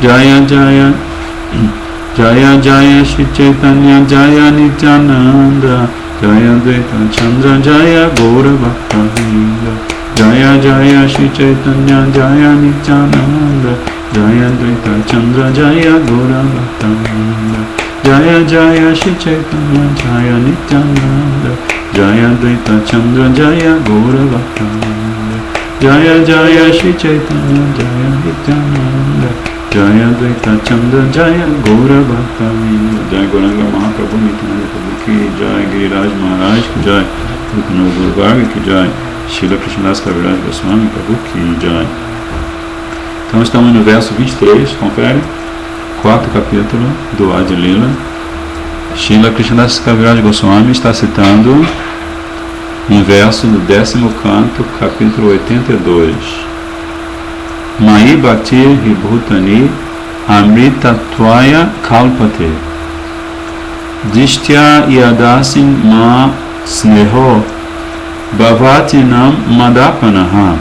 Jaya Jaya Jaya Jaya Shri Chaitanya Jaya Nityananda Jaya Dvaita Chandra Jaya Gaura Bhakta-vrinda Jaya Jaya Shri Chaitanya Jaya Nityananda Jaya Dvaita Chandra Jaya Gaura Bhakta-vrinda Jaya Jaya Shri Chaitanya Jaya Nityananda Jaya Dvaita Chandra Jaya Gaura Bhakta-vrinda Jaya Jaya Shri Chaitanya Jaya Nityananda Jaya Dvaita Chandra Jaya Gaura Bhakta-vrinda Jaya Gauranga Mahaprabhu Nityananda Prabhu Ki Jai, Giriraj Maharaj Ki Jai, Guru Varga Ki Jai, Srila Krishnadas Kaviraj Goswami Prabhu Ki Jai. Então estamos no verso 23, confere, quarto capítulo do Adi Lila. Srila Krishnadas Kaviraj Goswami está citando um verso do 10º canto, capítulo 82. Mai Bhaktir Hibhutani Amritatvaya Kalpate Dishtya Yadasin Ma Sneho Bhavatinam Madapanaha.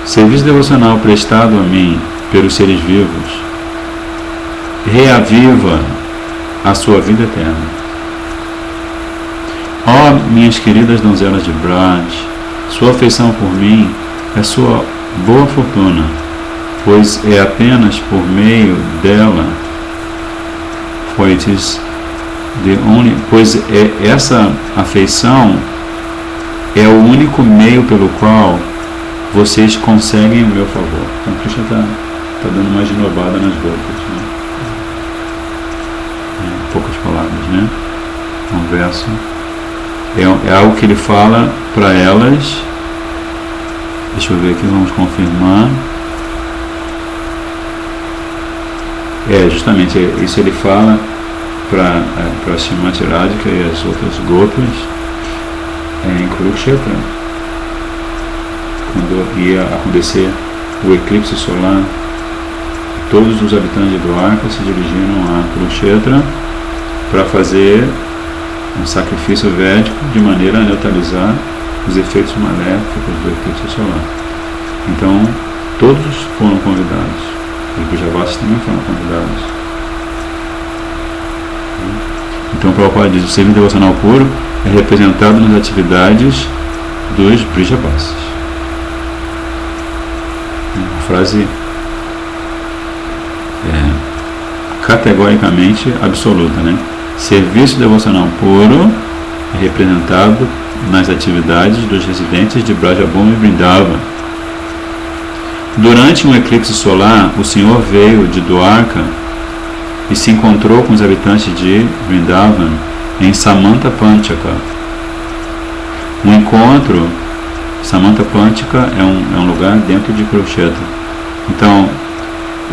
Serviço devocional prestado a mim pelos seres vivos reaviva a sua vida eterna. Ó minhas queridas donzelas de Braj, sua afeição por mim é sua boa fortuna, pois é apenas por meio dela, pois essa afeição é o único meio pelo qual vocês conseguem o meu favor. Então Krishna está dando uma esnobada nas gotas, né? Poucas palavras, né? Um verso é algo que ele fala para elas. Deixa eu ver aqui, vamos confirmar. Justamente isso ele fala para Srimati Radhika e as outras gopas em Kurukshetra, quando ia acontecer o eclipse solar. Todos os habitantes de Dwarka se dirigiram a Kurukshetra para fazer um sacrifício védico de maneira a neutralizar os efeitos maléficos do eclipse solar. Então, todos foram convidados. Os Brijavasis também foram convidados. Então, o Prabhupada diz: o serviço devocional puro é representado nas atividades dos Brijavasis. Uma frase categoricamente absoluta, né? Serviço devocional puro é representado nas atividades dos residentes de Brajabhumi e Vrindavan. Durante um eclipse solar, o Senhor veio de Dwarka e se encontrou com os habitantes de Vrindavan em Samanta Panchaka. Um encontro, Samanta Panchaka é um lugar dentro de Kurukshetra. Então,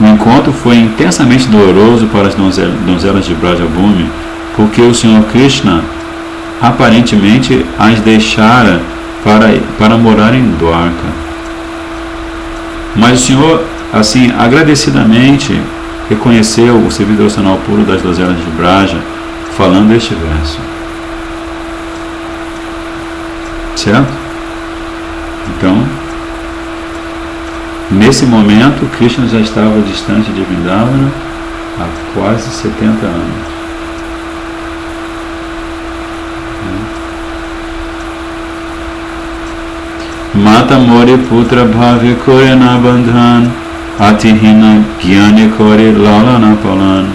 o encontro foi intensamente doloroso para as donzelas de Brajabhumi, porque o Senhor Krishna aparentemente as deixara para morar em Dwarka. Mas o Senhor, assim, agradecidamente reconheceu o serviço devocional puro das donzelas de Braja, falando este verso. Certo? Então, nesse momento, Krishna já estava distante de Vrindavana há quase 70 anos. Mata Mori Putra Bhavi Korena Bandhan Atihina Gyane Kore Lalana Palan.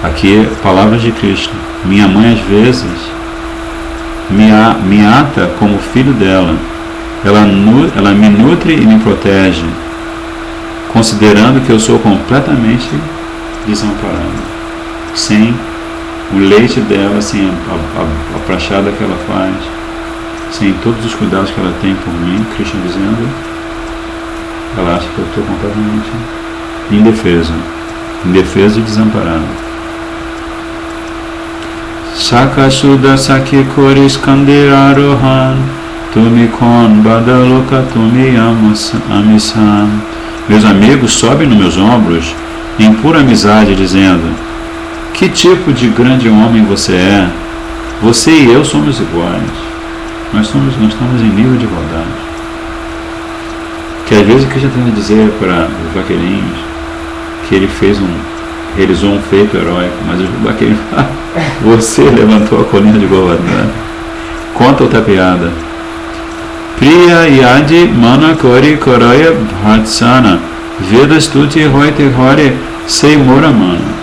Aqui, palavras de Krishna. Minha mãe às vezes me ata como filho dela. Ela me nutre e me protege, considerando que eu sou completamente desamparado. Sem o leite dela, sem a prachada que ela faz, sem todos os cuidados que ela tem por mim, Krishna dizendo, ela acha que eu estou completamente indefeso e desamparado. Sakashuddha Sakhi Kori Skandirarohan Tumi Kon Badaloka Tumi Amisam. Meus amigos sobem nos meus ombros em pura amizade, dizendo: que tipo de grande homem você é? Você e eu somos iguais. Nós estamos em nível de igualdade. Que às vezes o Krishna tenta dizer para os vaqueirinhos que ele realizou um feito heróico, mas os vaqueirinhos falam, você levantou a colina de Govardhana. Conta outra piada. Priya yadi mana kori koraya bhatsana vedastuti hoite hore sei mora mana.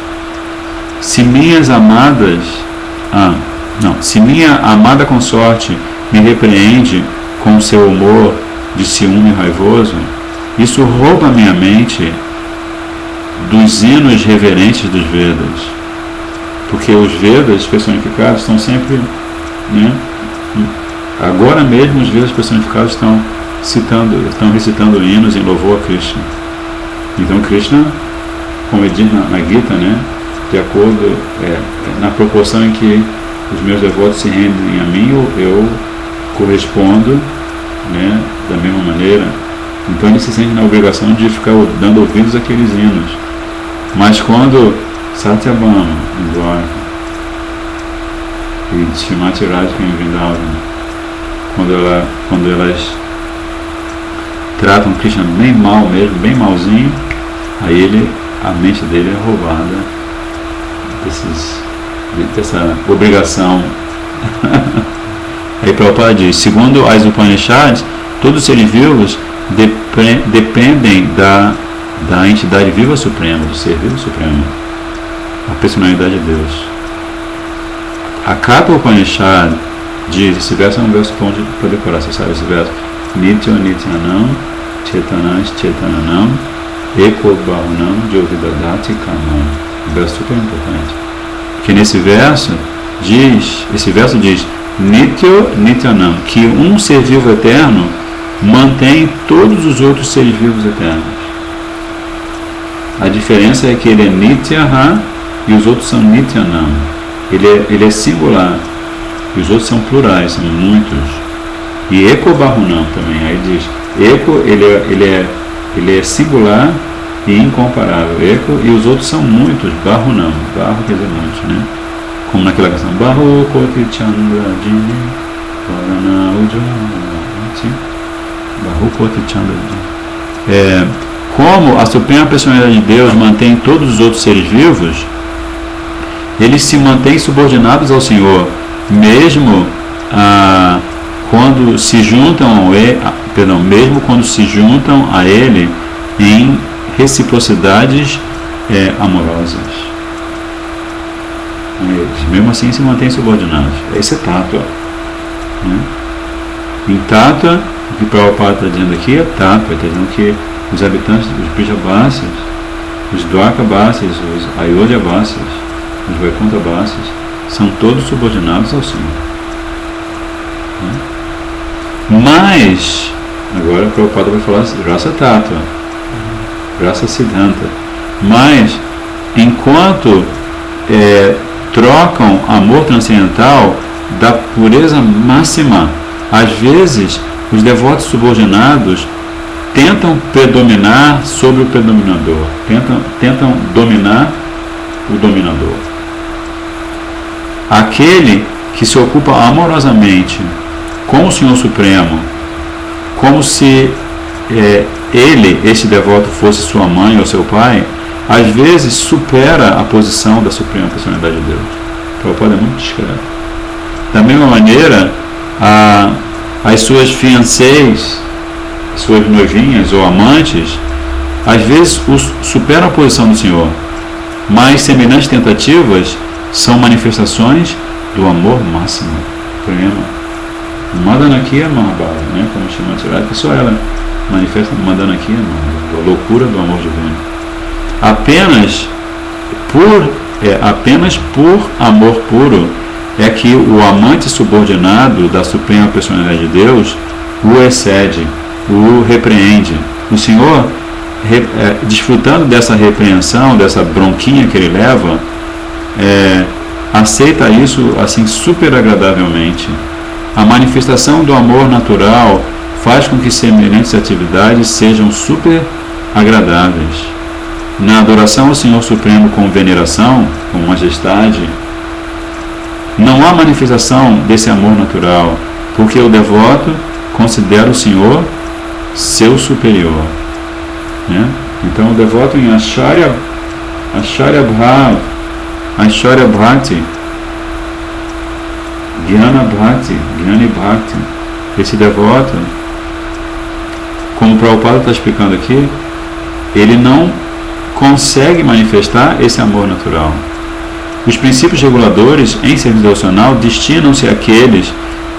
Se minhas amadas, se minha amada consorte me repreende com o seu humor de ciúme raivoso, isso rouba minha mente dos hinos reverentes dos Vedas, porque os Vedas personificados estão sempre, né? Agora mesmo os Vedas personificados estão recitando hinos em louvor a Krishna. Então Krishna, como ele diz na Gita, né? De acordo, na proporção em que os meus devotos se rendem a mim, eu correspondo, né, da mesma maneira. Então ele se sente na obrigação de ficar dando ouvidos àqueles hinos. Mas quando Satyabhama em Dwarka e Srimati Radhika em Vrindavan, quando elas tratam Krishna bem mal mesmo, bem malzinho, aí a mente dele é roubada dessa obrigação. Aí Prabhupada diz, segundo as Upanishads, todos os seres vivos dependem da entidade viva suprema, do ser vivo supremo, a personalidade de Deus. A Katha Upanishad diz, esse verso é um verso bom para decorar, você sabe esse verso, Nityo Nityanam Chetanas Chetananam Eko Bahunam Jovidadati Kamam. Um verso super importante, que esse verso diz Nityo Nityanam, que um ser vivo eterno mantém todos os outros seres vivos eternos. A diferença é que ele é Nityaha e os outros são Nityanam. Ele é singular e os outros são plurais, são muitos. E Eko Bahunam também, aí diz Eko, ele é singular e incomparável, Eko, e os outros são muitos, Bahunam, Bahu quer dizer muitos, né? Como naquela canção, Bahu Koti Chandra Jini Varana Ujjvala, Bahu Koti Chandra Jini. Como a Suprema Personalidade de Deus mantém todos os outros seres vivos, eles se mantêm subordinados ao Senhor, mesmo quando se juntam mesmo quando se juntam a Ele em reciprocidades amorosas. Mesmo assim se mantêm subordinados. Esse é Tattva, né? Em Tattva, o que Prabhupada está dizendo aqui é Tattva, está dizendo que os habitantes, os Brijavasis, os Dwarkavasis, os Ayodhyavasis, os Vaikuntavasis, são todos subordinados ao Senhor. Mas, agora o Prabhupada vai falar Rasa Tattva, Rasa Siddhanta. Mas, enquanto trocam amor transcendental da pureza máxima, às vezes os devotos subordinados tentam predominar sobre o predominador, tentam dominar o dominador. Aquele que se ocupa amorosamente com o Senhor Supremo, como se este devoto fosse sua mãe ou seu pai, às vezes supera a posição da Suprema Personalidade de Deus. O Prabhupada é muito discreto. Da mesma maneira, as suas fiancées, suas noivinhas ou amantes, às vezes superam a posição do Senhor, mas semelhantes tentativas são manifestações do amor máximo, prema. Madanakiya Mahabhava, né? Como chama a tirada, que só ela manifesta Madanakiya Mahabhava, a loucura do amor divino. Apenas por amor puro é que o amante subordinado da Suprema Personalidade de Deus o excede, o repreende. O Senhor, desfrutando dessa repreensão, dessa bronquinha que ele leva, aceita isso assim super agradavelmente. A manifestação do amor natural faz com que semelhantes atividades sejam super agradáveis. Na adoração ao Senhor Supremo com veneração, com majestade, não há manifestação desse amor natural, porque o devoto considera o Senhor seu superior, né? Então o devoto em Acharya Bhakti, Jnana Bhakti, Jnani Bhakti, esse devoto, como o Prabhupada está explicando aqui, ele não consegue manifestar esse amor natural. Os princípios reguladores em serviço devocional destinam-se àqueles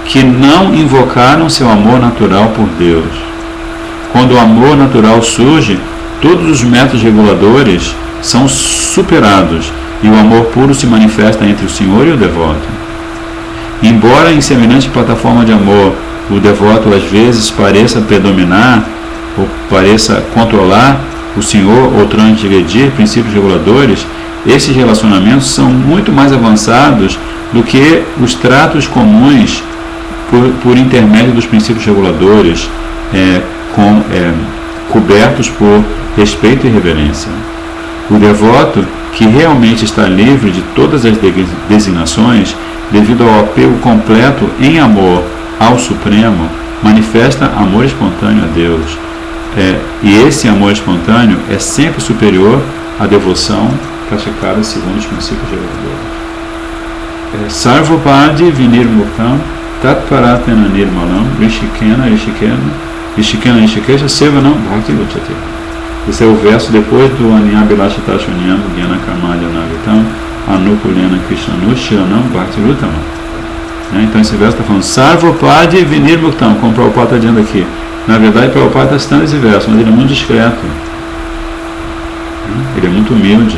que não invocaram seu amor natural por Deus. Quando o amor natural surge, todos os métodos reguladores são superados e o amor puro se manifesta entre o Senhor e o devoto. Embora em semelhante plataforma de amor o devoto às vezes pareça predominar ou pareça controlar o Senhor ou transgredir princípios reguladores, esses relacionamentos são muito mais avançados do que os tratos comuns por intermédio dos princípios reguladores, cobertos por respeito e reverência. O devoto, que realmente está livre de todas as designações, devido ao apego completo em amor ao Supremo, manifesta amor espontâneo a Deus. E esse amor espontâneo é sempre superior à devoção praticada segundo os princípios reguladores. Sarvopadi vinirmuktam tatparatena nirmalam rishikena sevanam bhakti lucchate. Esse é o verso depois do Aniyabhilashatashanyam Gyana Karmadya Navitam Anukulena Krishnanushyanam Bhakti Luttama. Então esse verso está falando Sarvopadi vinirmuktam, como o Prabhupada está dizendo aqui. Na verdade, o Prabhupada está citando esse verso, mas ele é muito discreto. Ele é muito humilde.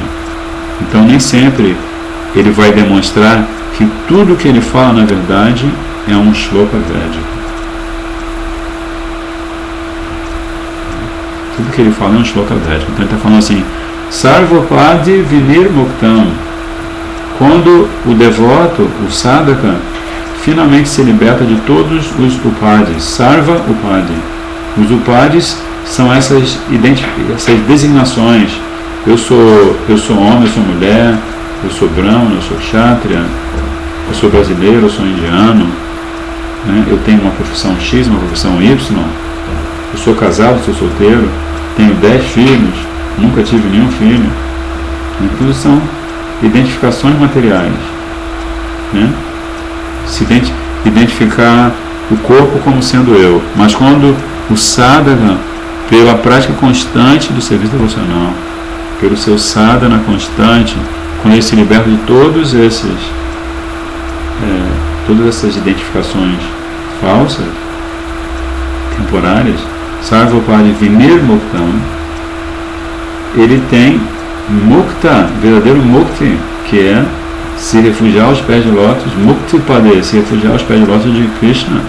Então nem sempre ele vai demonstrar que tudo que ele fala, na verdade, é um shloka védico. Tudo que ele fala é um shloka védico. Então ele está falando assim, Sarvopadi vinirmuktam. Quando o devoto, o sadhaka, finalmente se liberta de todos os upadis, Sarva Upadi. Os upadis são essas designações. Eu sou homem, eu sou mulher, eu sou brahmana, eu sou kshatriya, eu sou brasileiro, eu sou indiano, né? Eu tenho uma profissão X, uma profissão Y, eu sou casado, sou solteiro, tenho 10 filhos, nunca tive nenhum filho. Tudo são identificações materiais, né? Se identificar o corpo como sendo eu. Mas quando o sadhana, pela prática constante do serviço devocional, pelo seu sadhana constante, quando ele se liberta de todas essas identificações falsas, temporárias, Sarvopadi vinirmuktam, ele tem mukta, verdadeiro mukti, que é se refugiar aos pés de lótus, mukti pade, se refugiar aos pés de lótus de Krishna.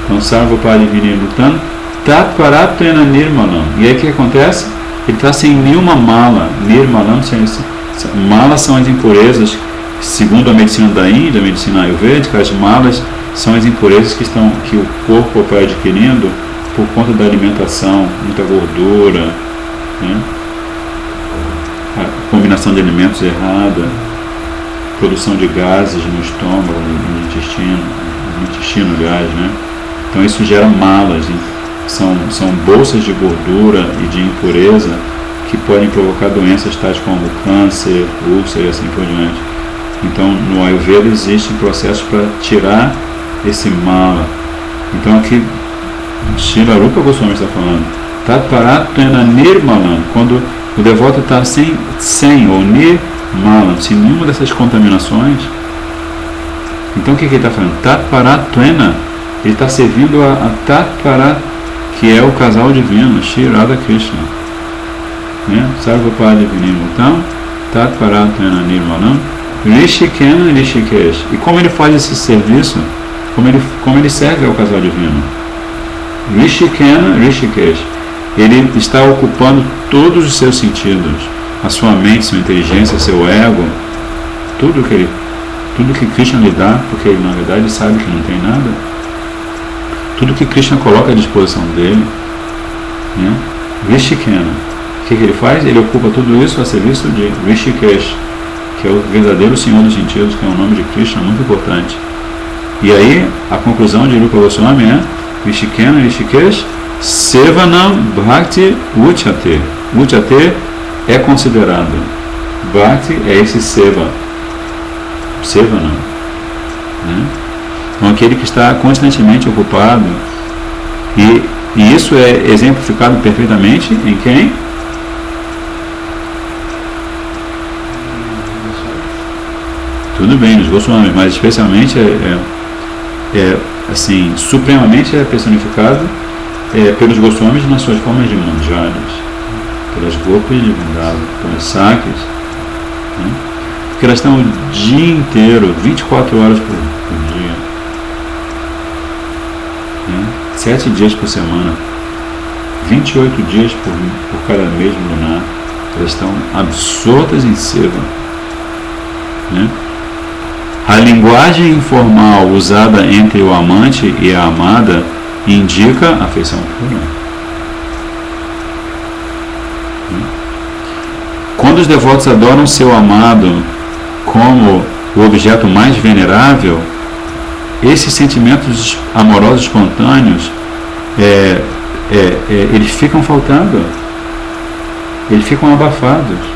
Então, Sarvopadi vinirmuktam, tatparatena nirmalam. E aí o que acontece? Ele está sem nenhuma mala. Nirmalam, malas são as impurezas, segundo a medicina da Índia, a medicina ayurvédica, as malas são as impurezas que o corpo vai adquirindo por conta da alimentação, muita gordura, né? A combinação de alimentos errada, produção de gases no estômago, no intestino, aliás, né? Então isso gera malas, são bolsas de gordura e de impureza que podem provocar doenças tais como câncer, úlcera e assim por diante. Então no Ayurveda existe um processo para tirar esse mala. Então aqui Srila Rupa Goswami está falando Tatparatena nirmalam, quando o devoto está sem ou nirmalam, sem nenhuma dessas contaminações. Então o que ele está falando? Tatparatena, ele está servindo a Tatparat, que é o casal divino, Shri Radha Krishna, né? Sarvopadi vinirmuktam Tatparatena nirmalam Rishikena Rishikesh. E como ele faz esse serviço? Como ele serve ao casal divino? Rishikena Rishikesh. Ele está ocupando todos os seus sentidos, a sua mente, sua inteligência, seu ego, tudo que Krishna lhe dá, porque ele na verdade sabe que não tem nada, tudo que Krishna coloca à disposição dele, né? Rishikena. O que ele faz? Ele ocupa tudo isso a serviço de Rishikesh, que é o verdadeiro Senhor dos Sentidos, que é o nome de Krishna muito importante. E aí, a conclusão de Rupa Goswami é Rishikena, Rishikesh, Sevanam Bhakti Uchate. Uchate é considerado. Bhakti é esse Seva. Sevanam. Né? Então aquele que está constantemente ocupado. E isso é exemplificado perfeitamente em quem? Tudo bem, nos Goswamis, mas especialmente assim, supremamente é personificado pelos Goswamis nas suas formas de manjaras, pelas Gopis de Vrindavan, pelas Sakis, né? Porque elas estão o dia inteiro, 24 horas por dia, né? 7 dias por semana, 28 dias por cada mês lunar, elas estão absortas em seva, né? A linguagem informal usada entre o amante e a amada indica a afeição pura. Quando os devotos adoram seu amado como o objeto mais venerável, esses sentimentos amorosos espontâneos eles ficam faltando, eles ficam abafados.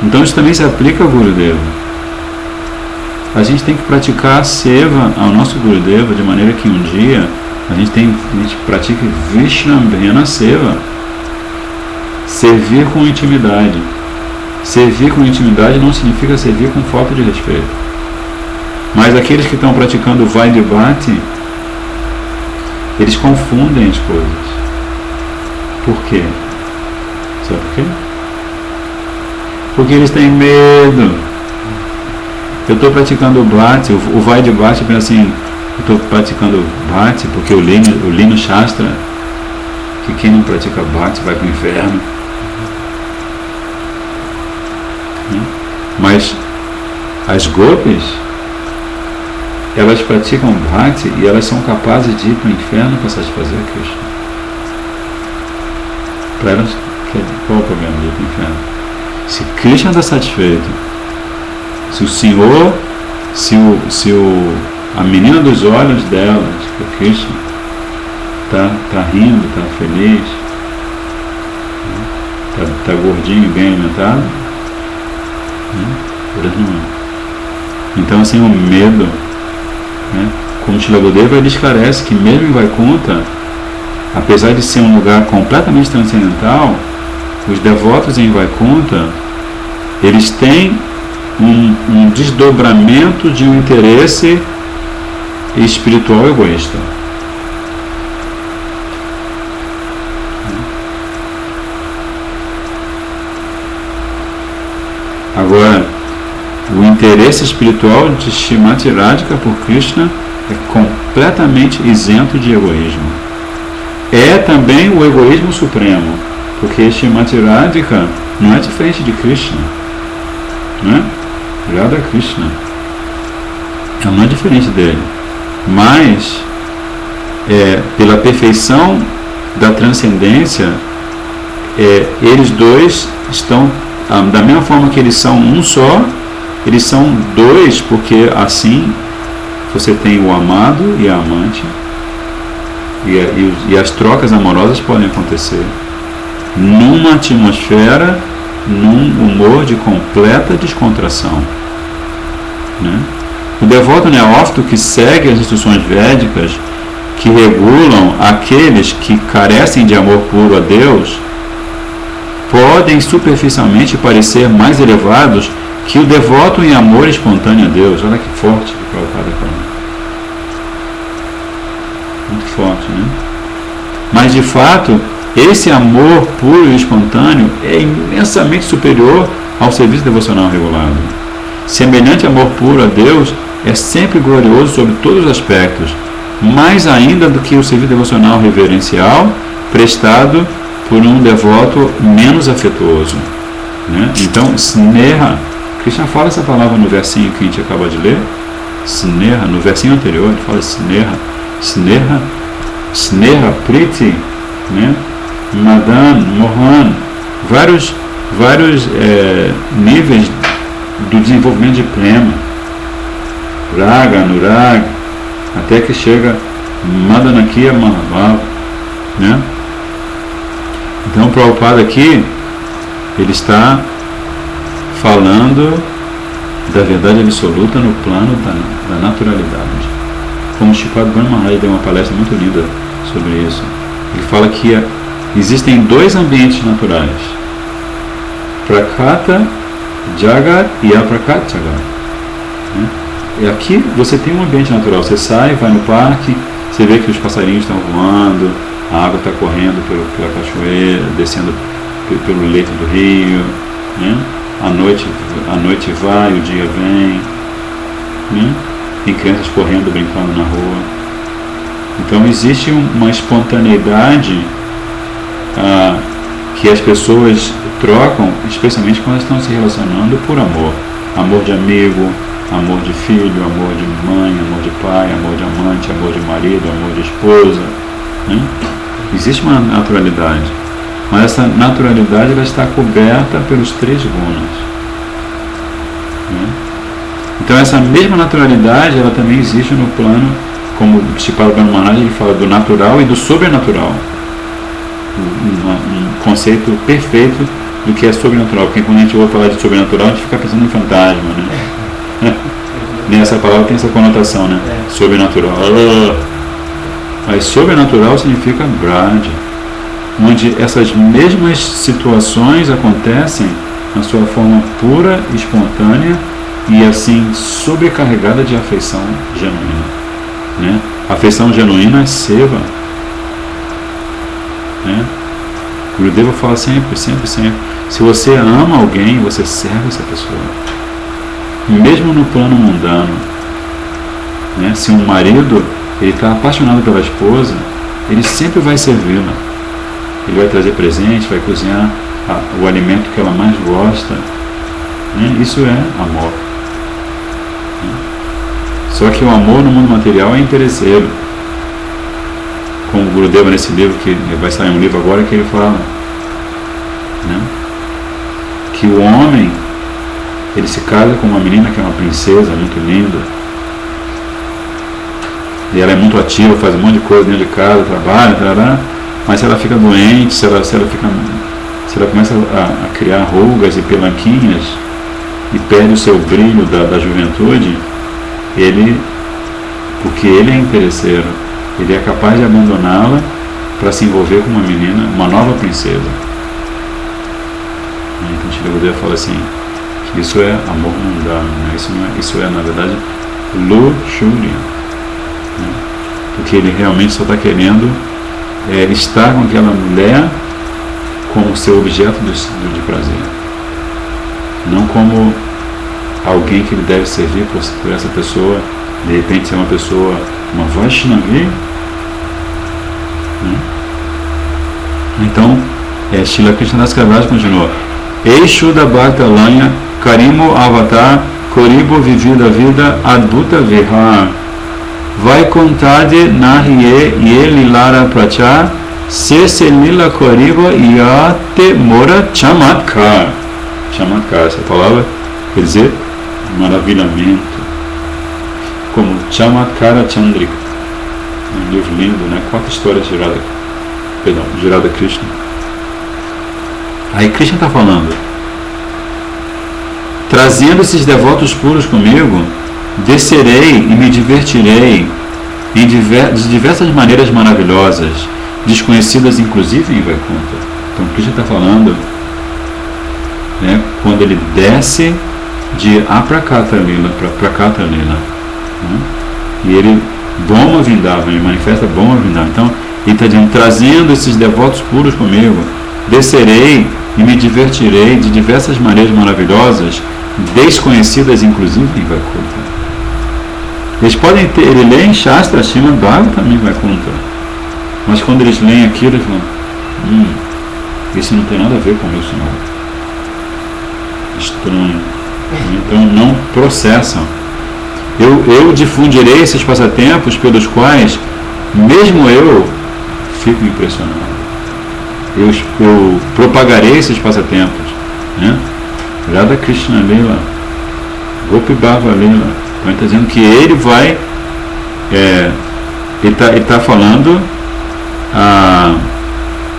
Então isso também se aplica ao Gurudeva. A gente tem que praticar seva ao nosso Gurudeva de maneira que um dia a gente pratique Vishnambhena seva. Servir com intimidade. Servir com intimidade não significa servir com falta de respeito. Mas aqueles que estão praticando Vaidibhati, eles confundem as coisas. Por quê? Sabe por quê? Porque eles têm medo. Eu estou praticando o Bhati, o Vaidibhati pensa assim, eu estou praticando Bhati porque eu li no Shastra que quem não pratica Bhati vai para o inferno. Mas as Gopis, elas praticam Bhati e elas são capazes de ir para o inferno para satisfazer a Krishna. Para elas, qual é o problema de ir para o inferno? Se Krishna está satisfeito, se o Senhor, a menina dos olhos delas, que é Krishna, está rindo, está feliz, está gordinho, bem alimentado, eles não. Então assim, o medo, como Srila Gurudeva, ele esclarece que mesmo em Vaikuntha, apesar de ser um lugar completamente transcendental, os devotos em Vaikuntha, eles têm um desdobramento de um interesse espiritual egoísta. Agora, o interesse espiritual de Srimati Radhika por Krishna é completamente isento de egoísmo. É também o egoísmo supremo, porque Srimati Radhika não é diferente de Krishna, né? Radha Krishna, ela não é diferente dele, mas pela perfeição da transcendência, eles dois estão da mesma forma que eles são um só, eles são dois, porque assim você tem o amado e a amante, e as trocas amorosas podem acontecer numa atmosfera, num humor de completa descontração, né? O devoto neófito que segue as instruções védicas que regulam aqueles que carecem de amor puro a Deus podem superficialmente parecer mais elevados que o devoto em amor espontâneo a Deus. Olha que forte que Prabhupada fala. Muito forte, né? Mas de fato, esse amor puro e espontâneo é imensamente superior ao serviço devocional regulado. Semelhante amor puro a Deus é sempre glorioso sobre todos os aspectos, mais ainda do que o serviço devocional reverencial prestado por um devoto menos afetuoso, né? Então, Sneha, Krishna fala essa palavra no versinho que a gente acaba de ler, Sneha, no versinho anterior ele fala Sneha Priti, né? Madan, Mohan, vários níveis do desenvolvimento de prema, Raga, Anurag, até que chega Madanakiya Mahabhava, né? Então o Prabhupada aqui, ele está falando da verdade absoluta no plano da naturalidade. Como Sripad Brahma Maharaj deu uma palestra muito linda sobre isso. Ele fala que existem dois ambientes naturais: Prakata Jagat e Aprakat Jagat. Né? E aqui você tem um ambiente natural. Você sai, vai no parque, você vê que os passarinhos estão voando, a água está correndo pela cachoeira, descendo pelo leito do rio, né? A noite vai, o dia vem, né? Tem crianças correndo, brincando na rua. Então existe uma espontaneidade que as pessoas trocam, especialmente quando elas estão se relacionando por amor. Amor de amigo, amor de filho, amor de mãe, amor de pai, amor de amante, amor de marido, amor de esposa, né? Existe uma naturalidade, mas essa naturalidade ela está coberta pelos três gunas, né? Então essa mesma naturalidade ela também existe no plano, como o Sripad Brahma Maharaj ele fala do natural e do sobrenatural, um conceito perfeito do que é sobrenatural, porque quando a gente ouve falar de sobrenatural a gente fica pensando em fantasma, né? Nessa palavra tem essa conotação, né? Sobrenatural. Mas sobrenatural significa Braj, onde essas mesmas situações acontecem na sua forma pura, espontânea e assim sobrecarregada de afeição genuína, né? A afeição genuína é seva, né? Gurudeva fala sempre, sempre, sempre: se você ama alguém, você serve essa pessoa, mesmo no plano mundano, né? Se um marido ele está apaixonado pela esposa, ele sempre vai servi-la. Ele vai trazer presente, vai cozinhar o alimento que ela mais gosta, né? Isso é amor, né? Só que o amor no mundo material é interesseiro, como o Gurudeva nesse livro, que vai sair um livro agora, que ele fala, né? Que o homem ele se casa com uma menina que é uma princesa muito linda, e ela é muito ativa, faz um monte de coisa dentro de casa, trabalha, mas se ela fica doente, se ela começa a criar rugas e pelanquinhas e perde o seu brilho da juventude, porque ele é interesseiro, ele é capaz de abandoná-la para se envolver com uma menina, uma nova princesa. Então Shri Gurudeva fala assim, que isso é amor mundano, né? Isso é na verdade luxúria, né? Porque ele realmente só está querendo estar com aquela mulher como seu objeto de prazer, não como alguém que ele deve servir por essa pessoa, de repente ser uma pessoa, uma Vaishnavi, né? Então, Srila Krishnadas Kaviraj continua: Eishuddha Bhakta Lanya Karimo Avatar Koribo Vivida Vida Adbhuta Vihar Vai Contade Nahiye Ye Lara Prachar Se Lila Koribo Yate Mora Chamatkar. Chamatkar, essa palavra quer dizer maravilhamento, como Chamatkara Chandrika, um livro lindo, né? 4 histórias de Radha Krishna. Aí Krishna está falando: trazendo esses devotos puros comigo, descerei e me divertirei de diversas maneiras maravilhosas, desconhecidas inclusive em Vaikuntha. Então Krishna está falando, né, quando ele desce de Aprakata Lila para Prakata Lila, né, e ele Boma Vrindavan, ele manifesta Boma Vrindavan. Então ele está dizendo: trazendo esses devotos puros comigo, descerei e me divertirei de diversas maneiras maravilhosas, desconhecidas inclusive em Vaikuntha. Eles podem ter, ele lê em Shastra, Srimad Bhagavatam também Vaikuntha, mas quando eles leem aquilo, eles falam: isso não tem nada a ver com o meu Senhor. Estranho. Então não processam. Eu difundirei esses passatempos pelos quais mesmo eu fico impressionado. Eu propagarei esses passatempos, né? Radha Krishna Lila, Gopi Bhava Lila, Então ele está dizendo que ele vai, ele está falando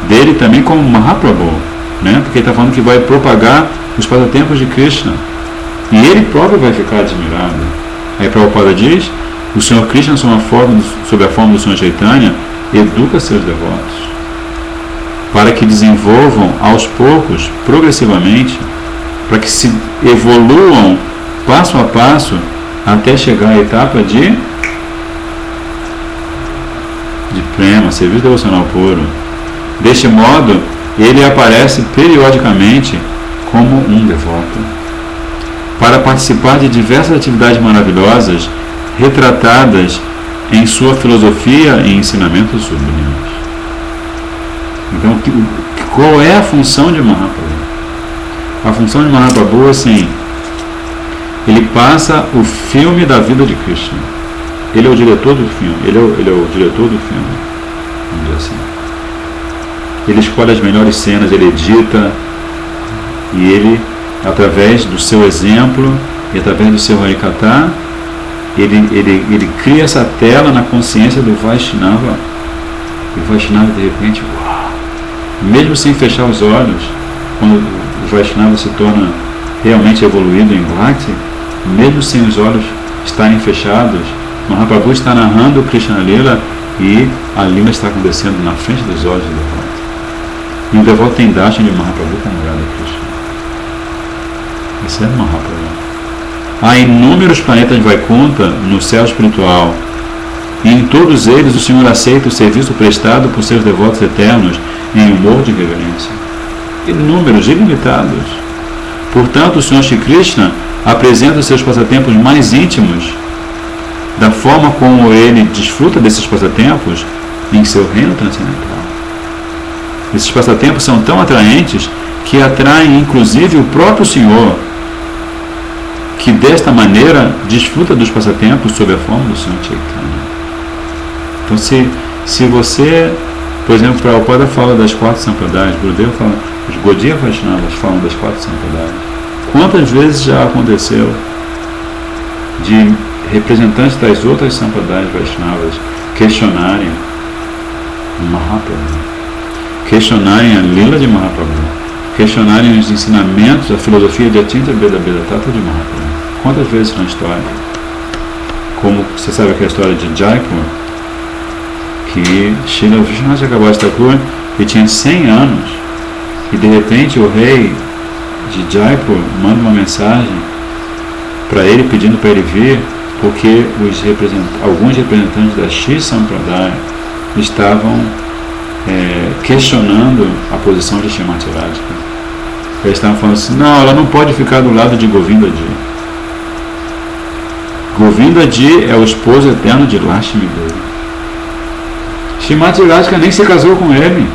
dele também como Mahaprabhu, né? Porque ele está falando que vai propagar os passatempos de Krishna. E ele próprio vai ficar admirado. Aí Prabhupada diz, o Senhor Krishna, sob a forma do Senhor Chaitanya, educa seus devotos, para que desenvolvam aos poucos, progressivamente, para que se evoluam passo a passo, até chegar à etapa de prema, serviço devocional puro. Deste modo, ele aparece periodicamente como um devoto, para participar de diversas atividades maravilhosas retratadas em sua filosofia e ensinamentos sublimes. Então, qual é a função de Mahaprabhu? A função de Mahaprabhu é assim, ele passa o filme da vida de Krishna. Ele é o diretor do filme, ele é o diretor do filme, vamos dizer assim. Ele escolhe as melhores cenas, ele edita, e ele, através do seu exemplo e através do seu Harikatha, ele cria essa tela na consciência do Vaishnava. E o Vaishnava, de repente, uau, mesmo sem fechar os olhos, quando o Vaishnava se torna realmente evoluído em Bhakti, mesmo sem os olhos estarem fechados, Mahaprabhu está narrando Krishna Lila e a Lila está acontecendo na frente dos olhos do devoto. E o devoto tem darshan de Mahaprabhu como Radha Krishna. Isso é Mahaprabhu. Há inúmeros planetas de Vaikuntha no céu espiritual, e em todos eles o Senhor aceita o serviço prestado por seus devotos eternos em humor de reverência. Inúmeros, ilimitados. Portanto, o Senhor Shri Krishna apresenta seus passatempos mais íntimos, da forma como ele desfruta desses passatempos em seu reino transcendental. Esses passatempos são tão atraentes que atraem inclusive o próprio Senhor, que desta maneira desfruta dos passatempos sob a forma do Senhor Chaitanya. Então, se você, por exemplo, Prabhupada fala das 4 sampradayas, Gurudeva fala, os Gaudiya Vaishnavas falam das 4 sampradayas. Quantas vezes já aconteceu de representantes das outras sampradayas Vaishnavas questionarem Mahaprabhu, questionarem a Lila de Mahaprabhu, questionarem os ensinamentos, a filosofia de Atinta Beda Beda Tata de Mahaprabhu? Quantas vezes na história? Como você sabe que a história de Jaipur, que Srila Vishwanath Chakravarti Thakur, ele tinha 100 anos, e de repente o rei de Jaipur manda uma mensagem para ele, pedindo para ele vir, porque alguns representantes da Shri Sampradaya estavam questionando a posição de Srimati Radhika. Eles estavam falando assim, não, ela não pode ficar do lado de Govinda Ji. Govinda Ji é o esposo eterno de Lakshmi Devi. Srimati Radhika nem se casou com ele.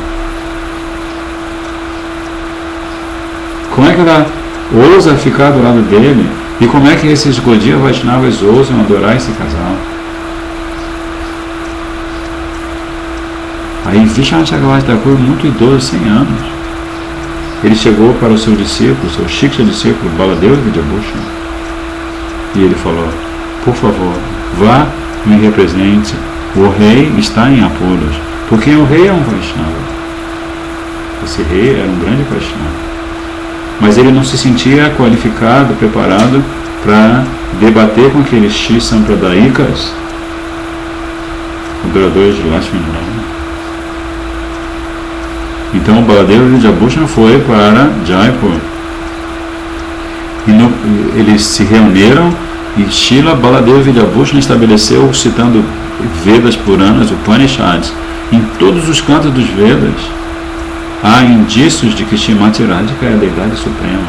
Como é que ela ousa ficar do lado dele? E como é que esses Gaudiya Vaishnavas ousam adorar esse casal? Aí Vishwanath Chakravarti Thakur, muito idoso, 100 anos, ele chegou para o seu discípulo, seu Shiksha discípulo, Baladeva Vidyabhushan, e ele falou, por favor, vá, me represente, o rei está em apuros, porque o rei é um Vaishnava. Esse rei era um grande Vaishnava. Mas ele não se sentia qualificado, preparado para debater com aqueles Shri Sampradaikas, adoradores de Lakshmi Narayana. Então o Baladeva Vidyabhushan foi para Jaipur. E eles se reuniram e Srila Baladeva Vidyabhushan estabeleceu, citando Vedas, Puranas, Upanishads, em todos os cantos dos Vedas, há indícios de que Srimati Radhika é a deidade suprema,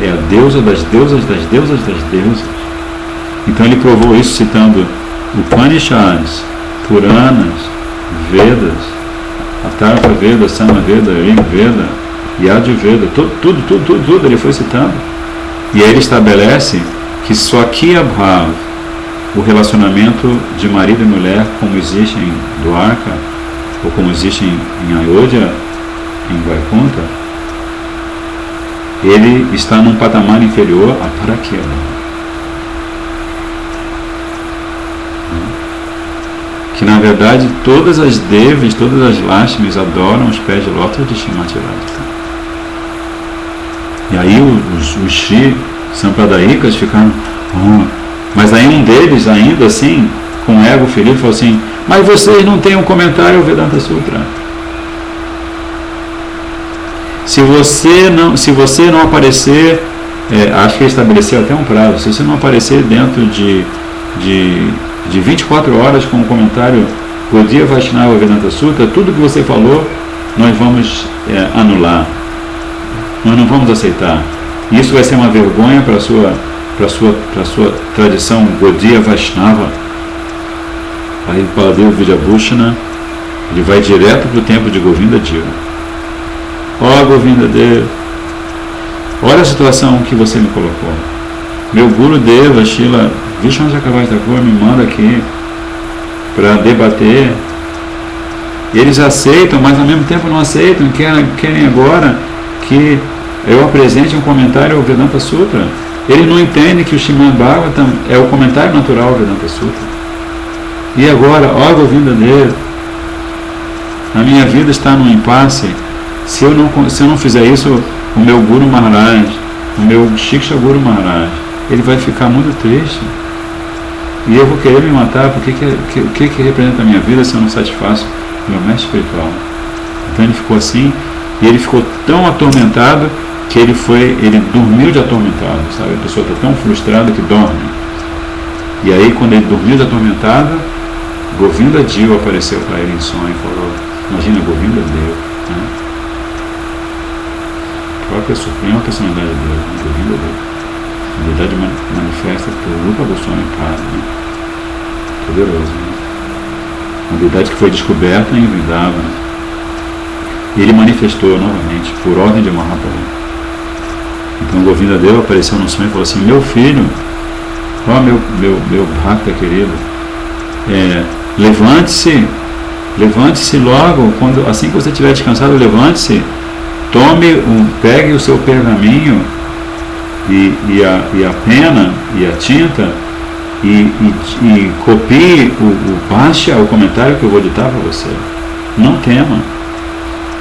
é a deusa das deusas das deusas das deusas. Então ele provou isso citando Upanishads, Puranas, Vedas, Atharva Veda, Sama Veda, Rig Veda, Yajur Veda, tudo ele foi citando. E aí ele estabelece que só aqui Bhav, o relacionamento de marido e mulher, como existe em Dwarka, ou como existe em Ayodhya, em Vaikuntha, ele está num patamar inferior a Parakyabhava. que na verdade todas as devas, todas as Lakshmis adoram os pés de lótus de Srimati Radhika. E aí os Shri Sampradaikas ficaram, mas aí um deles ainda assim, com o ego ferido, falou assim, mas vocês não têm um comentário ao Vedanta Sutra? Se você não aparecer, acho que ele estabeleceu até um prazo, se você não aparecer dentro de 24 horas com o comentário Gaudiya Vaishnava Vedanta Sutra, tudo que você falou, nós vamos anular. Nós não vamos aceitar. Isso vai ser uma vergonha para a sua tradição Gaudiya Vaishnava. Aí o Baladeva Vidyabhushana, ele vai direto para o templo de Govinda Deva. Govinda Deva, olha a situação que você me colocou. Meu Guru Deva, Srila Vishnu Chakravarti Thakur, me manda aqui para debater. Eles aceitam, mas ao mesmo tempo não aceitam, querem agora que eu apresente um comentário ao Vedanta Sutra. Eles não entendem que o Srimad Bhagavatam é o comentário natural ao Vedanta Sutra. E agora, Govinda Deva, a minha vida está num impasse. Se eu não fizer isso, o meu Guru Maharaj, o meu Shiksha Guru Maharaj, ele vai ficar muito triste. E eu vou querer me matar, porque o que representa a minha vida se eu não satisfaço o meu mestre espiritual? Então ele ficou assim, e ele ficou tão atormentado que ele dormiu de atormentado, sabe? A pessoa está tão frustrada que dorme. E aí quando ele dormiu de atormentado, Govinda Deva apareceu para ele em sonho e falou, imagina Govinda Deva, né? A própria Suprema Personalidade de Deus, Govinda Deva, a verdade manifesta por Rupa Goswami Pada, né? Poderoso, né? Uma verdade que foi descoberta em Vrindavana. E ele manifestou novamente, por ordem de Mahaprabhu. Então Govinda Deva apareceu no sonho e falou assim, meu filho, meu Bhakta querido, levante-se logo, assim que você estiver descansado, levante-se, pegue o seu pergaminho e a pena e a tinta e copie baixe o comentário que eu vou ditar para você. Não tema.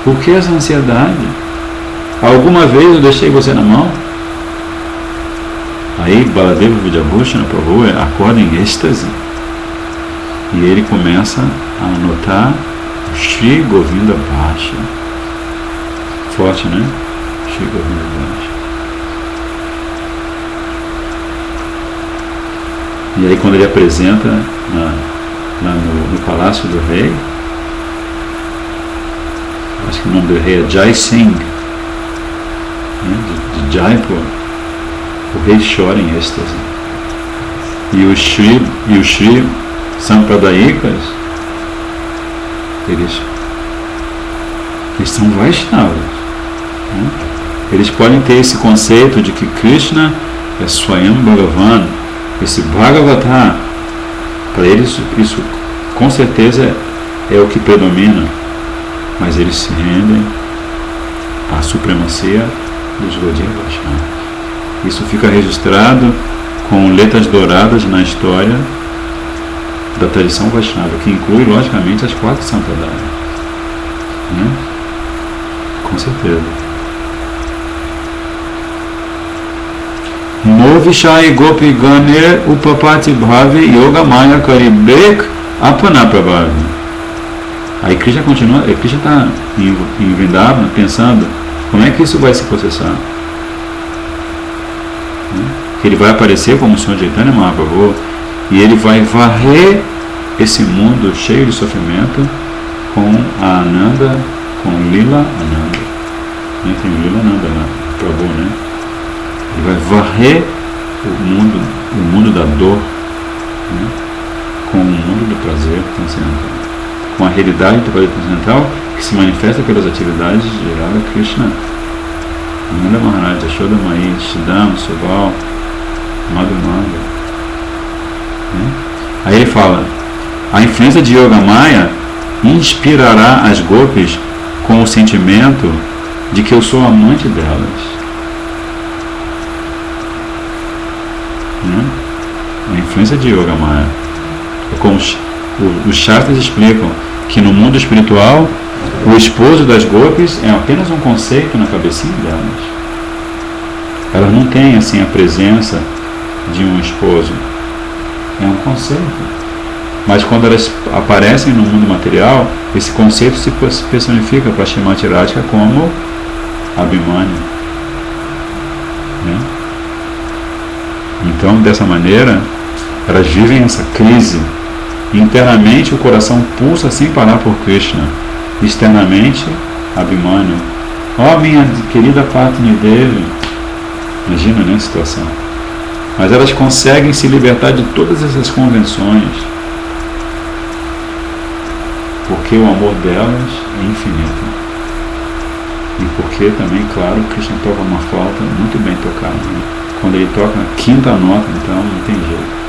Por que essa ansiedade? Alguma vez eu deixei você na mão? Aí Baladeva Vidyabhushana Prabhu acorda em êxtase e ele começa a anotar o Shri Govinda Bhasha. Forte, né? Shri Govinda Bhasha. E aí quando ele apresenta no Palácio do Rei, acho que o nome do rei é Jai Singh, né, de Jaipur, o rei chora em êxtase. E os Shri Sampradaikas, eles são Vaishnavas, né? Eles podem ter esse conceito de que Krishna é Swayam Bhagavan, esse Bhagavatar, para eles isso com certeza é o que predomina, mas eles se rendem à supremacia dos Gaudiya Vaishnavas. Isso fica registrado com letras douradas na história da tradição Vaishnava, que inclui logicamente as 4 Sampradayas, né? Com certeza. Novishai Gopi Ganer Upapati Bhavi Yoga Maya Karibek Apana Prabhavi. Aí Krishna continua, Krishna está em Vrindavana pensando como é que isso vai se processar. Que ele vai aparecer como o Senhor Chaitanya Mahaprabhu e ele vai varrer esse mundo cheio de sofrimento com a Ananda, com Lila Ananda. Tem Lila Ananda lá, Prabhu, né? Ele vai varrer o mundo da dor, né? Com o mundo do prazer transcendental, com a realidade do prazer transcendental que se manifesta pelas atividades de Radha Krishna, Nanda Maharaj, Yashoda Mai, Shidam, Subal, Madhumanda, né? Aí ele fala, a influência de Yoga Maya inspirará as gopis com o sentimento de que eu sou amante delas, né? A influência de Yoga Maya é como Os Shastras explicam que no mundo espiritual o esposo das gopis é apenas um conceito na cabecinha delas. Elas não têm assim a presença de um esposo. É um conceito. Mas quando elas aparecem no mundo material, esse conceito se personifica para Shrimati Radhika como Abhimanyu. Né? Então, dessa maneira, elas vivem essa crise. Internamente, o coração pulsa sem parar por Krishna. Externamente, Abhimanyu. Ó, minha querida Patni Devi. Imagina, né, a situação. Mas elas conseguem se libertar de todas essas convenções. Porque o amor delas é infinito. E porque também, claro, Krishna toca uma flauta muito bem tocada. Né? Quando ele toca na quinta nota, então não tem jeito.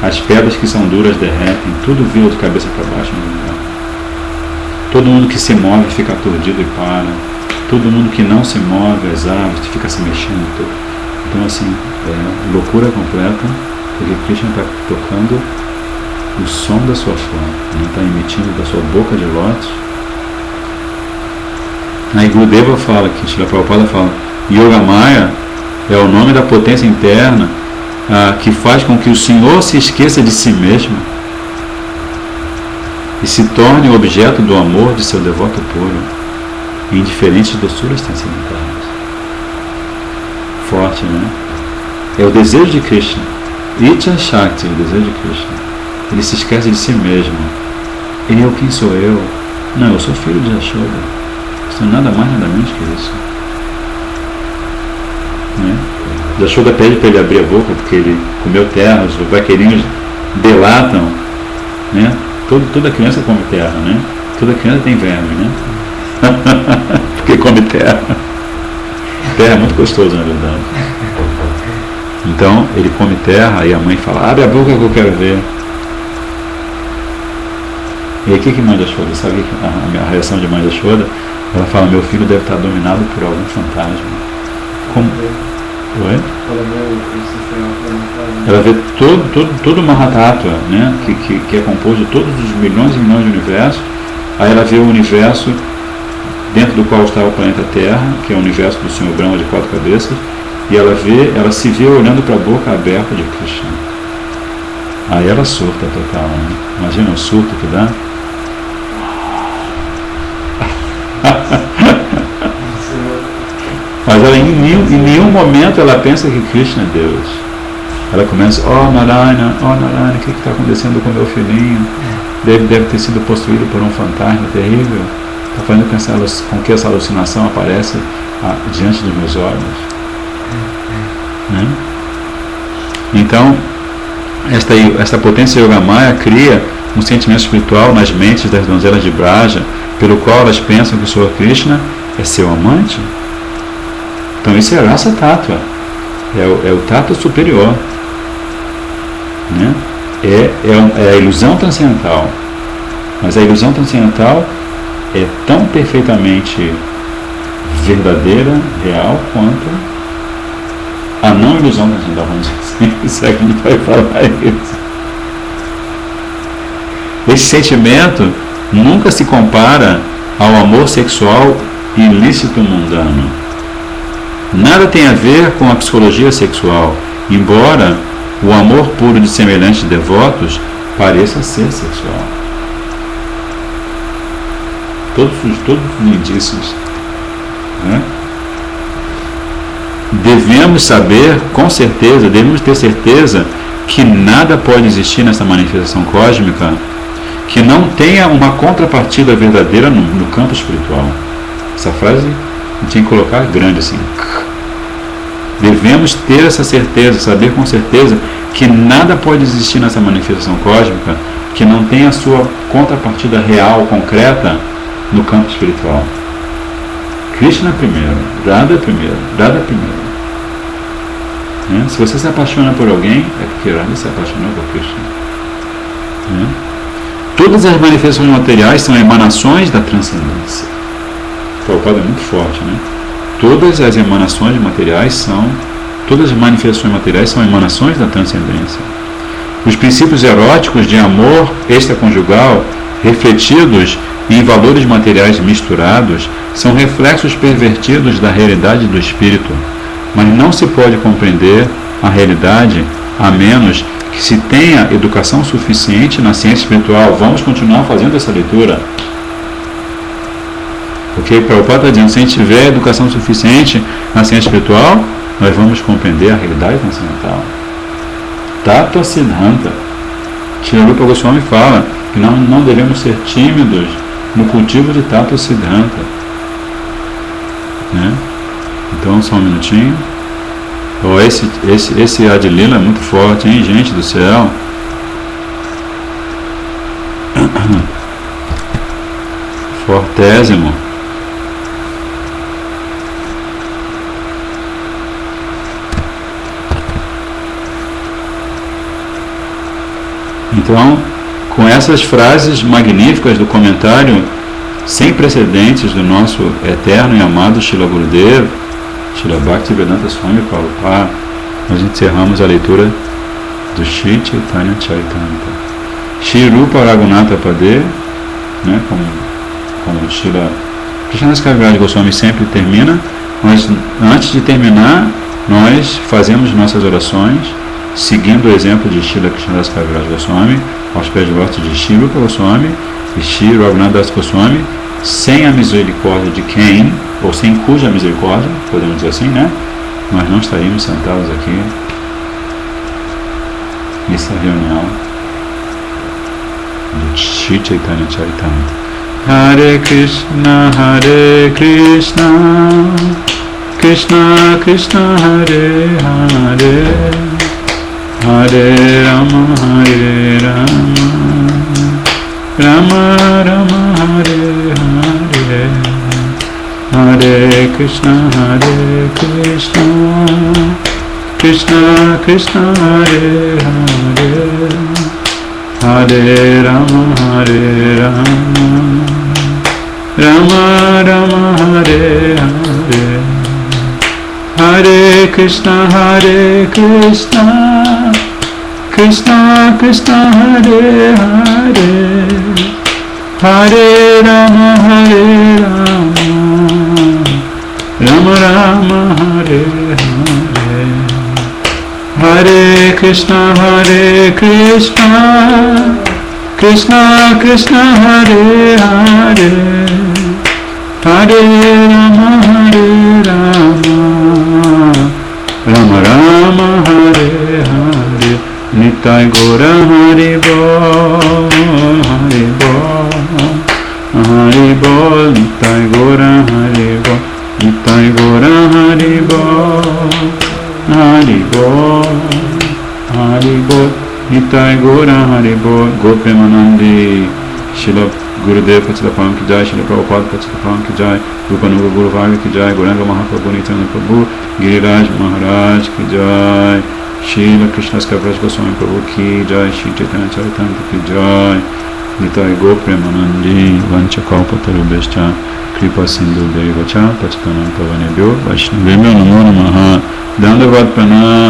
As pedras que são duras derretem, tudo vira de cabeça para baixo no lugar. Todo mundo que se move fica aturdido e para. Todo mundo que não se move, as árvores, fica se mexendo. Tudo. Então, assim, é loucura completa, porque Krishna está tocando o som da sua flauta, ele está emitindo da sua boca de lótus. Aí Gurudeva fala, que Srila Prabhupada fala, Yogamaya é o nome da potência interna que faz com que o Senhor se esqueça de si mesmo e se torne o objeto do amor de seu devoto puro em diferentes doçuras transcendentais. Forte, né? É o desejo de Krishna. Icha Shakti, o desejo de Krishna. Ele se esquece de si mesmo. Eu, quem sou eu? Não, eu sou filho de Yashoda. Sou nada mais, nada menos que isso. Né? Yashoda pede para ele abrir a boca porque ele comeu terra, os vaqueirinhos delatam. Né? Toda criança come terra, né? Toda criança tem verme, né? Porque come terra. Terra é muito gostoso, na verdade. Então, ele come terra, aí a mãe fala, abre a boca que eu quero ver. E aí o que mãe Yashoda? Sabe a reação de mãe Yashoda? Ela fala, meu filho deve estar dominado por algum fantasma. Como? Oi? Ela vê todo o Mahatattva, né? que é composto de todos os milhões e milhões de universos. Aí ela vê o universo dentro do qual está o planeta Terra, que é o universo do Senhor Brahma de 4 cabeças, e ela se vê olhando para a boca aberta de Krishna. Aí ela surta total, né? Imagina o surto que dá. Mas ela, em nenhum momento ela pensa que Krishna é Deus. Ela começa, oh Narayana, o que está acontecendo com meu filhinho? Deve ter sido possuído por um fantasma terrível. Está fazendo com que essa alucinação apareça diante dos meus olhos. Né? Então, esta potência Yogamaya cria um sentimento espiritual nas mentes das donzelas de Braja, pelo qual elas pensam que o Senhor Krishna é seu amante. Então isso é a Rasa Tattva, é o Tattva superior, né? É a ilusão transcendental, mas a ilusão transcendental é tão perfeitamente verdadeira, real, quanto a não ilusão transcendental, vamos dizer assim, se é que a gente vai falar isso. Esse sentimento nunca se compara ao amor sexual ilícito mundano. Nada tem a ver com a psicologia sexual, embora o amor puro de semelhantes devotos pareça ser sexual. Todos os indícios. Né? Devemos saber com certeza, devemos ter certeza que nada pode existir nessa manifestação cósmica que não tenha uma contrapartida verdadeira no campo espiritual. Essa frase a gente tem que colocar grande assim. Devemos ter essa certeza, saber com certeza que nada pode existir nessa manifestação cósmica que não tenha a sua contrapartida real, concreta, no campo espiritual. Krishna primeiro, Radha primeiro, Radha primeiro. Né? Se você se apaixona por alguém, é porque Radha se apaixonou por Krishna. Né? Todas as manifestações materiais são emanações da transcendência. O Prabhupada é muito forte, né? Todas as emanações materiais todas as manifestações materiais são emanações da transcendência. Os princípios eróticos de amor extraconjugal, refletidos em valores materiais misturados, são reflexos pervertidos da realidade do espírito, mas não se pode compreender a realidade a menos que se tenha educação suficiente na ciência espiritual. Vamos continuar fazendo essa leitura. Porque Prabhupada está dizendo, se a gente tiver educação suficiente na ciência espiritual, nós vamos compreender a realidade transcendental. Tattva Siddhanta. Srila Rupa Goswami fala que não devemos ser tímidos no cultivo de Tattva Siddhanta. Né? Então, só um minutinho. Oh, esse Adilila é muito forte, hein, gente do céu? Fortésimo. Então, com essas frases magníficas do comentário sem precedentes do nosso eterno e amado Srila Gurudeva, Srila Bhaktivedanta Swami Prabhupada, nós encerramos a leitura do Shri Chaitanya Charitamrita. Shri Rupa Raghunatha Pade, né, como Srila Krishnadas Kaviraj Goswami sempre termina, mas antes de terminar, nós fazemos nossas orações, seguindo o exemplo de Srila Krishnadas Kaviraj Goswami, aos pés de votos de Shri Rupa Goswami e Shri Raghunath Goswami, sem a misericórdia de quem, ou sem cuja misericórdia, podemos dizer assim, né? Nós não estaríamos sentados aqui nessa reunião do Shri Chaitanya Charitamrita. Hare Krishna, Krishna Krishna, Hare Hare, Hare Rama, Rama Rama, Hare Hare, Hare Krishna, Krishna Krishna, Hare Hare, Hare Rama, Rama Rama, Hare Hare, Hare Krishna, Krishna Krishna, Hare Hare, Hare Rama, Rama Rama, Hare Hare, Hare Krishna, Krishna Krishna, Hare Hare, Hare Rama, Rama Rama, Hare Hare. Nitai Gora Hari Bol, Hari Bol, Hari Bol, Nitai Gora Hari Bol, Nitai Gora Hari Bol, Hari Bol, Hari Bol, Nitai Gora Hari Bol. Gopremanandi, Srila Gurudeva Patitapam Ki Jai, Srila Prabhupada Patitapam Ki Jai, Rupanuga Guru Varga Ki Jai, Gauranga Mahaprabhu Nityananda Prabhu, Giriraj Maharaj Ki Jai, Srila Krishnadas Kaviraj Goswami Prabhu Ki Jai, Shri Chaitanya Charitamrita Ki Jai, Nitai Gopremanandi, Vanchakalpatarubhascha, Kripa Sindhu Devacha, Patitanam Pavanebhyo, Vaishnavebhyo Namo Namaha, Dandavat Pranam.